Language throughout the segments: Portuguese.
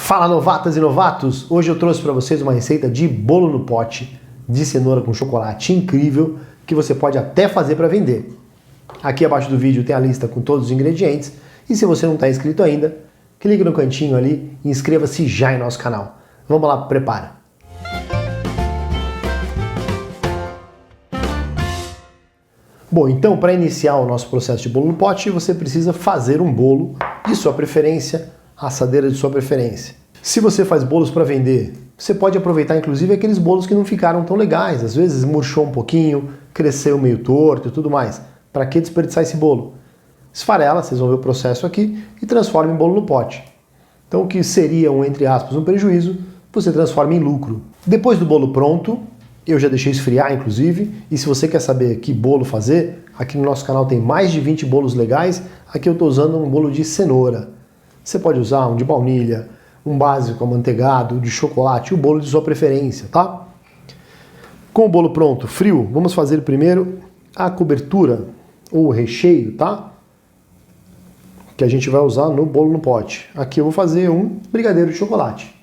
Fala novatas e novatos! Hoje eu trouxe para vocês uma receita de bolo no pote de cenoura com chocolate incrível que você pode até fazer para vender. Aqui abaixo do vídeo tem a lista com todos os ingredientes e se você não está inscrito ainda, clique no cantinho ali e inscreva-se já em nosso canal. Vamos lá, prepara! Bom, então para iniciar o nosso processo de bolo no pote, você precisa fazer um bolo de sua preferência, assadeira de sua preferência. Se você faz bolos para vender, você pode aproveitar inclusive aqueles bolos que não ficaram tão legais, às vezes murchou um pouquinho, cresceu meio torto e tudo mais. Para que desperdiçar esse bolo? Esfarela, vocês vão ver o processo aqui, e transforma em bolo no pote. Então o que seria entre aspas, um prejuízo, você transforma em lucro. Depois do bolo pronto, eu já deixei esfriar inclusive, e se você quer saber que bolo fazer, aqui no nosso canal tem mais de 20 bolos legais, aqui eu estou usando um bolo de cenoura. Você pode usar um de baunilha, um básico amanteigado, de chocolate, o bolo de sua preferência, tá? Com o bolo pronto, frio, vamos fazer primeiro a cobertura, ou o recheio, tá? Que a gente vai usar no bolo no pote. Aqui eu vou fazer um brigadeiro de chocolate.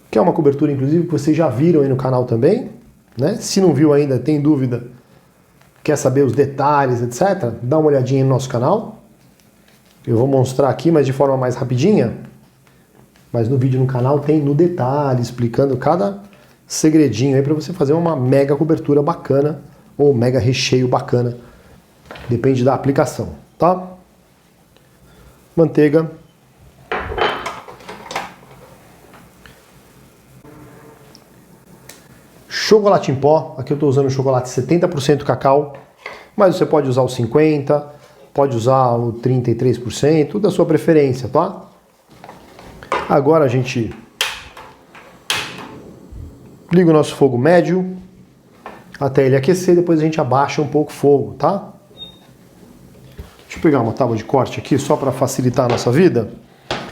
Que é uma cobertura, inclusive, que vocês já viram aí no canal também, né? Se não viu ainda, tem dúvida, quer saber os detalhes, etc., dá uma olhadinha no nosso canal. Eu vou mostrar aqui, mas de forma mais rapidinha. Mas no vídeo no canal tem no detalhe, explicando cada segredinho aí para você fazer uma mega cobertura bacana, ou mega recheio bacana. Depende da aplicação, tá? Manteiga. Chocolate em pó, aqui eu estou usando chocolate 70% cacau, mas você pode usar o 50%, pode usar o 33%, da sua preferência, tá? Agora a gente liga o nosso fogo médio, até ele aquecer, depois a gente abaixa um pouco o fogo, tá? Deixa eu pegar uma tábua de corte aqui, só para facilitar a nossa vida.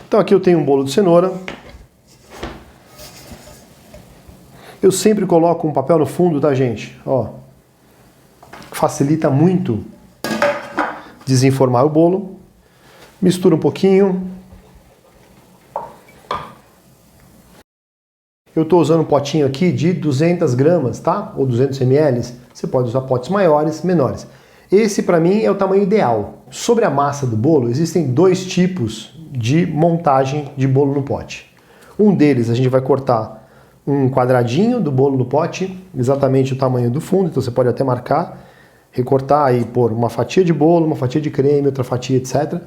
Então aqui eu tenho um bolo de cenoura. Eu sempre coloco um papel no fundo, tá, gente? Ó, facilita muito desenformar o bolo. Mistura um pouquinho. Eu estou usando um potinho aqui de 200 gramas, tá? Ou 200 ml. Você pode usar potes maiores, menores. Esse, para mim, é o tamanho ideal. Sobre a massa do bolo, existem dois tipos de montagem de bolo no pote. Um deles, a gente vai cortar um quadradinho do bolo no pote, exatamente o tamanho do fundo, então você pode até marcar, recortar e pôr uma fatia de bolo, uma fatia de creme, outra fatia, etc.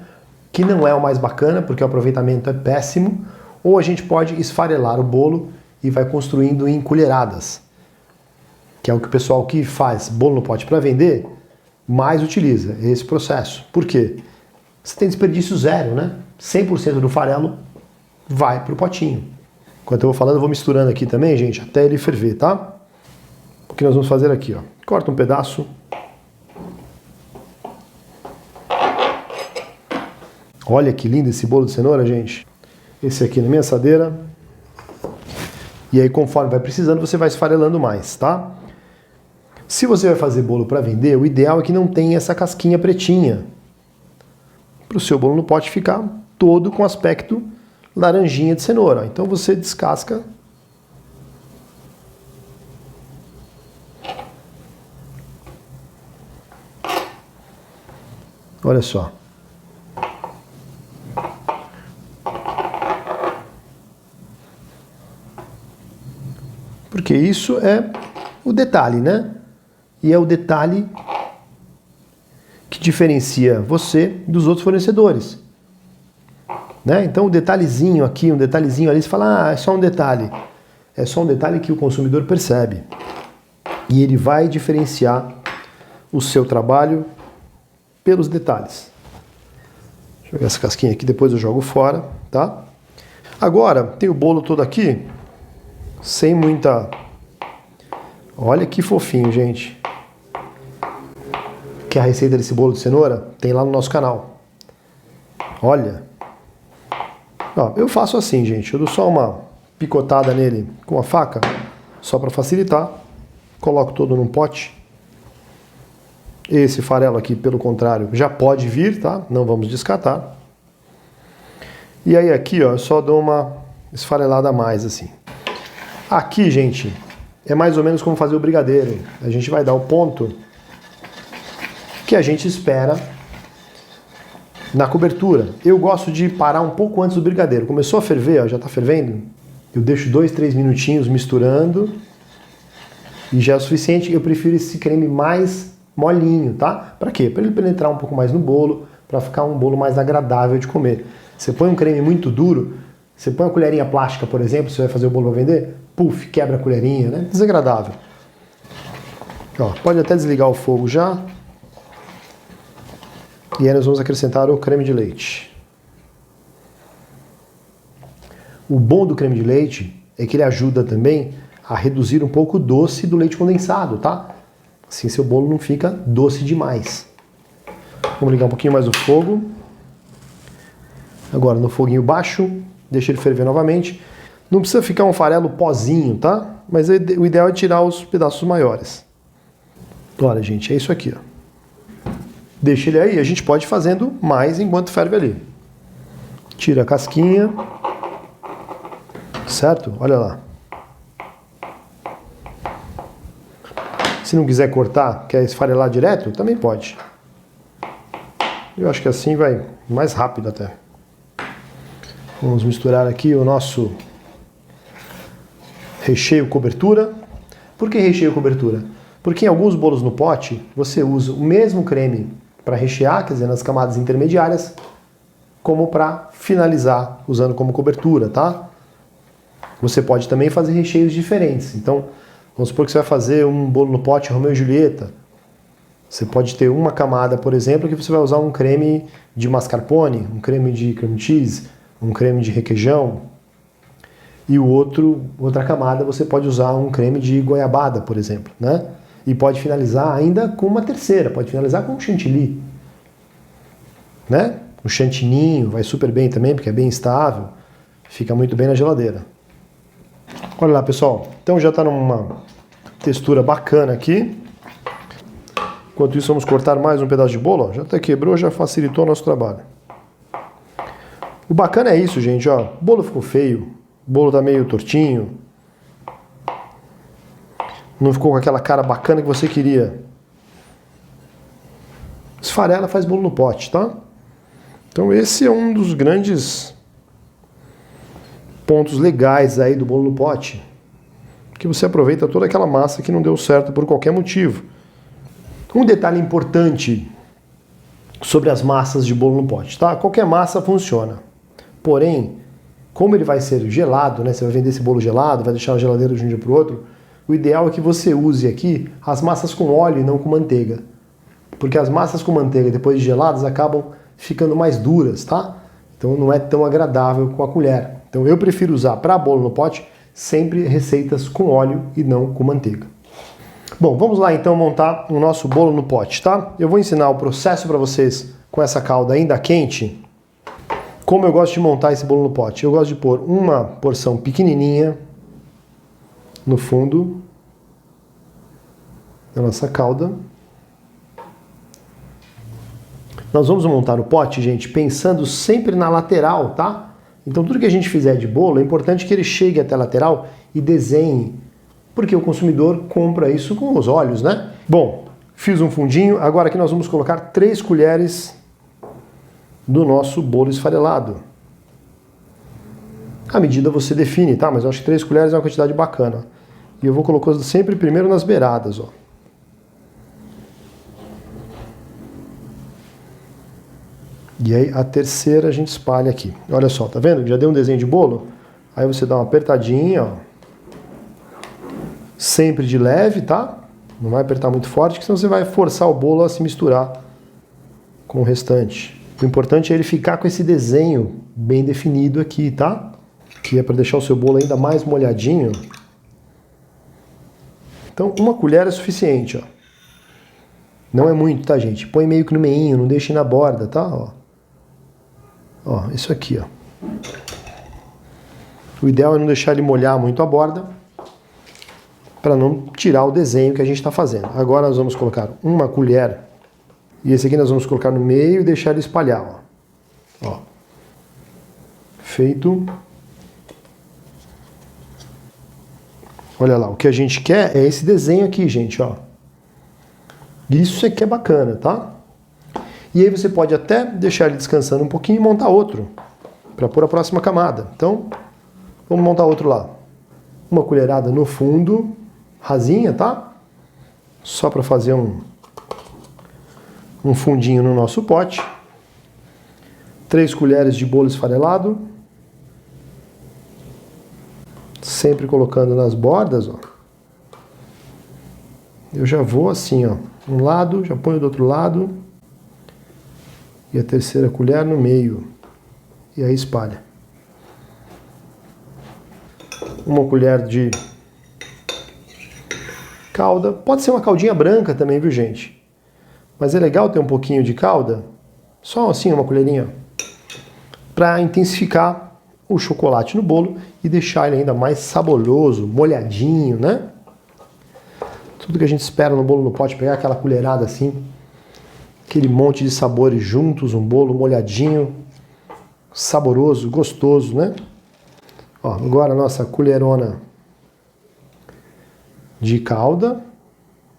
Que não é o mais bacana, porque o aproveitamento é péssimo. Ou a gente pode esfarelar o bolo e vai construindo em colheradas, que é o que o pessoal que faz bolo no pote para vender mais utiliza, esse processo. Por quê? Você tem desperdício zero, né? 100% do farelo vai para o potinho. Enquanto eu vou falando, eu vou misturando aqui também, gente, até ele ferver, tá? O que nós vamos fazer aqui, ó. Corta um pedaço. Olha que lindo esse bolo de cenoura, gente. Esse aqui na minha assadeira. E aí, conforme vai precisando, você vai esfarelando mais, tá? Se você vai fazer bolo para vender, o ideal é que não tenha essa casquinha pretinha. Para o seu bolo no pote ficar todo com aspecto laranjinha de cenoura. Então você descasca. Olha só. Porque isso é o detalhe, né? E é o detalhe que diferencia você dos outros fornecedores. Né? Então o detalhezinho aqui, um detalhezinho ali, você fala, ah, é só um detalhe. É só um detalhe que o consumidor percebe. E ele vai diferenciar o seu trabalho pelos detalhes. Deixa eu jogar essa casquinha aqui, depois eu jogo fora, tá? Agora, tem o bolo todo aqui, sem muita... Olha que fofinho, gente. Que a receita desse bolo de cenoura tem lá no nosso canal. Olha. Ó, eu faço assim, gente. Eu dou só uma picotada nele com a faca, só para facilitar. Coloco todo num pote. Esse farelo aqui, pelo contrário, já pode vir, tá? Não vamos descartar. E aí aqui, ó, eu só dou uma esfarelada a mais, assim. Aqui, gente, é mais ou menos como fazer o brigadeiro. A gente vai dar o ponto que a gente espera na cobertura. Eu gosto de parar um pouco antes do brigadeiro. Começou a ferver, ó, já tá fervendo. Eu deixo 2, 3 minutinhos misturando e já é o suficiente. Eu prefiro esse creme mais molinho, tá? Pra quê? Pra ele penetrar um pouco mais no bolo, pra ficar um bolo mais agradável de comer. Você põe um creme muito duro, você põe uma colherinha plástica, por exemplo, você vai fazer o bolo para vender, puf, quebra a colherinha, né? Desagradável. Ó, pode até desligar o fogo já. E aí nós vamos acrescentar o creme de leite. O bom do creme de leite é que ele ajuda também a reduzir um pouco o doce do leite condensado, tá? Assim seu bolo não fica doce demais. Vamos ligar um pouquinho mais o fogo. Agora no foguinho baixo, deixa ele ferver novamente. Não precisa ficar um farelo pozinho, tá? Mas o ideal é tirar os pedaços maiores. Olha, gente, é isso aqui, ó. Deixa ele aí, a gente pode ir fazendo mais enquanto ferve ali. Tira a casquinha. Certo? Olha lá. Se não quiser cortar, quer esfarelar direto, também pode. Eu acho que assim vai mais rápido até. Vamos misturar aqui o nosso recheio cobertura. Por que recheio cobertura? Porque em alguns bolos no pote, você usa o mesmo creme para rechear, quer dizer, nas camadas intermediárias, como para finalizar, usando como cobertura, tá? Você pode também fazer recheios diferentes. Então, vamos supor que você vai fazer um bolo no pote Romeu e Julieta. Você pode ter uma camada, por exemplo, que você vai usar um creme de mascarpone, um creme de cream cheese, um creme de requeijão. E outra camada você pode usar um creme de goiabada, por exemplo, né? E pode finalizar ainda com uma terceira, pode finalizar com um chantilly, né? O chantininho vai super bem também, porque é bem estável, fica muito bem na geladeira. Olha lá, pessoal, então já está numa textura bacana aqui. Enquanto isso, vamos cortar mais um pedaço de bolo, ó. Já até quebrou, já facilitou o nosso trabalho. O bacana é isso, gente, ó, o bolo ficou feio, o bolo tá meio tortinho, não ficou com aquela cara bacana que você queria. Esfarela, faz bolo no pote, tá? Então esse é um dos grandes pontos legais aí do bolo no pote, que você aproveita toda aquela massa que não deu certo por qualquer motivo. Um detalhe importante sobre as massas de bolo no pote, tá? Qualquer massa funciona. Porém, como ele vai ser gelado, né? Você vai vender esse bolo gelado, vai deixar na geladeira de um dia para o outro, o ideal é que você use aqui as massas com óleo e não com manteiga. Porque as massas com manteiga, depois de geladas, acabam ficando mais duras, tá? Então não é tão agradável com a colher. Então eu prefiro usar para bolo no pote sempre receitas com óleo e não com manteiga. Bom, vamos lá então montar o nosso bolo no pote, tá? Eu vou ensinar o processo para vocês com essa calda ainda quente. Como eu gosto de montar esse bolo no pote? Eu gosto de pôr uma porção pequenininha no fundo da nossa calda. Nós vamos montar o pote, gente, pensando sempre na lateral, tá? Então tudo que a gente fizer de bolo, é importante que ele chegue até a lateral e desenhe, porque o consumidor compra isso com os olhos, né? Bom, fiz um fundinho, agora aqui nós vamos colocar 3 colheres do nosso bolo esfarelado. A medida você define, tá? Mas eu acho que 3 colheres é uma quantidade bacana. E eu vou colocando sempre primeiro nas beiradas, ó. E aí a terceira a gente espalha aqui. Olha só, tá vendo? Já deu um desenho de bolo? Aí você dá uma apertadinha, ó. Sempre de leve, tá? Não vai apertar muito forte, porque senão você vai forçar o bolo a se misturar com o restante. O importante é ele ficar com esse desenho bem definido aqui, tá? Que é para deixar o seu bolo ainda mais molhadinho. Então, uma colher é suficiente, ó. Não é muito, tá, gente? Põe meio que no meinho, não deixe na borda, tá? Ó, isso aqui, ó. O ideal é não deixar ele molhar muito a borda, para não tirar o desenho que a gente está fazendo. Agora nós vamos colocar uma colher, e esse aqui nós vamos colocar no meio e deixar ele espalhar, ó. Perfeito. Olha lá, o que a gente quer é esse desenho aqui, gente, ó. Isso aqui é bacana, tá? E aí você pode até deixar ele descansando um pouquinho e montar outro, para pôr a próxima camada. Então, vamos montar outro lá. Uma colherada no fundo, rasinha, tá? Só para fazer um fundinho no nosso pote. 3 colheres de bolo esfarelado. Sempre colocando nas bordas, ó. Eu já vou assim, ó. Um lado, já ponho do outro lado. E a terceira colher no meio. E aí espalha. Uma colher de calda. Pode ser uma caldinha branca também, viu, gente? Mas é legal ter um pouquinho de calda. Só assim, uma colherinha. Para intensificar o chocolate no bolo e deixar ele ainda mais saboroso, molhadinho, né? Tudo que a gente espera no bolo no pote, pegar aquela colherada assim, aquele monte de sabores juntos, um bolo molhadinho, saboroso, gostoso, né? Ó, agora a nossa colherona de calda,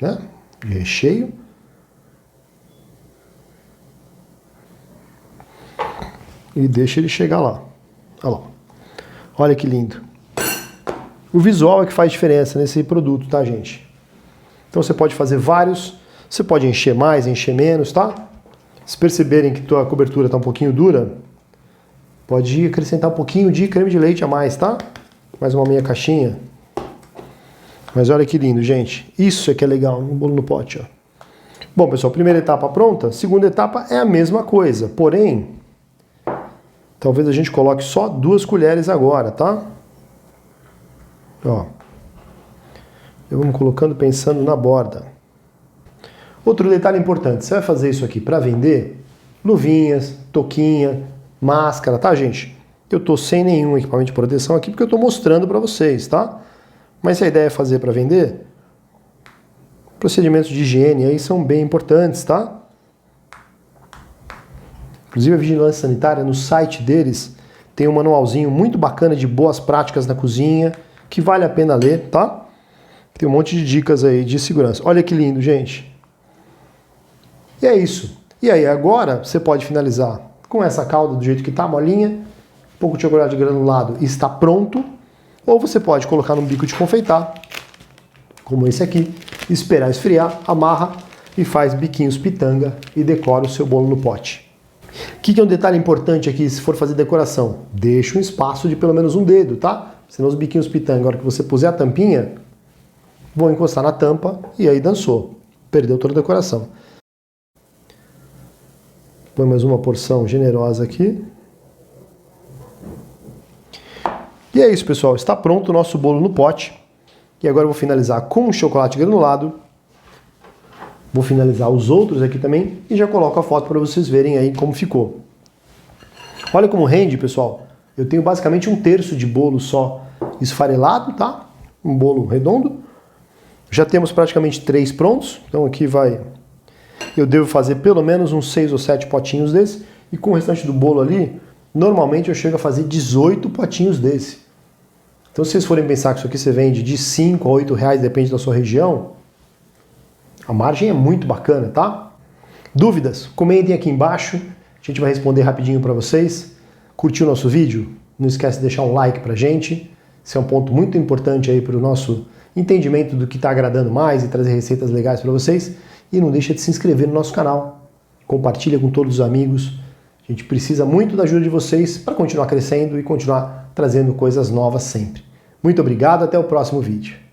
né? De recheio. E deixa ele chegar lá. Olha lá. Olha que lindo. O visual é que faz diferença nesse produto, tá, gente? Então você pode fazer vários, você pode encher mais, encher menos, tá? Se perceberem que tua cobertura está um pouquinho dura, pode acrescentar um pouquinho de creme de leite a mais, tá? Mais uma meia caixinha. Mas olha que lindo, gente. Isso é que é legal no bolo no pote, ó. Bom, pessoal, primeira etapa pronta. Segunda etapa é a mesma coisa, porém, talvez a gente coloque só 2 colheres agora, tá? Ó. Vamos colocando pensando na borda. Outro detalhe importante, você vai fazer isso aqui para vender? Luvinhas, touquinha, máscara, tá, gente? Eu tô sem nenhum equipamento de proteção aqui porque eu tô mostrando para vocês, tá? Mas se a ideia é fazer para vender, procedimentos de higiene aí são bem importantes, tá? Inclusive a Vigilância Sanitária, no site deles, tem um manualzinho muito bacana de boas práticas na cozinha, que vale a pena ler, tá? Tem um monte de dicas aí de segurança. Olha que lindo, gente. E é isso. E aí, agora você pode finalizar com essa calda do jeito que tá, molinha, um pouco de chocolate granulado e está pronto. Ou você pode colocar num bico de confeitar, como esse aqui, esperar esfriar, amarra e faz biquinhos pitanga e decora o seu bolo no pote. O que é um detalhe importante aqui, se for fazer decoração? Deixa um espaço de pelo menos um dedo, tá? Senão os biquinhos pitanga, na hora que você puser a tampinha, vão encostar na tampa e aí dançou. Perdeu toda a decoração. Põe mais uma porção generosa aqui. E é isso, pessoal. Está pronto o nosso bolo no pote. E agora eu vou finalizar com chocolate granulado. Vou finalizar os outros aqui também e já coloco a foto para vocês verem aí como ficou. Olha como rende, pessoal. Eu tenho basicamente 1/3 de bolo só esfarelado, tá? Um bolo redondo. Já temos praticamente 3 prontos. Então aqui vai... Eu devo fazer pelo menos uns 6 ou 7 potinhos desse. E com o restante do bolo ali, normalmente eu chego a fazer 18 potinhos desse. Então se vocês forem pensar que isso aqui você vende de 5 a 8 reais, depende da sua região, a margem é muito bacana, tá? Dúvidas? Comentem aqui embaixo. A gente vai responder rapidinho para vocês. Curtiu o nosso vídeo? Não esquece de deixar um like pra gente. Esse é um ponto muito importante aí para o nosso entendimento do que está agradando mais e trazer receitas legais para vocês. E não deixa de se inscrever no nosso canal. Compartilha com todos os amigos. A gente precisa muito da ajuda de vocês para continuar crescendo e continuar trazendo coisas novas sempre. Muito obrigado, até o próximo vídeo.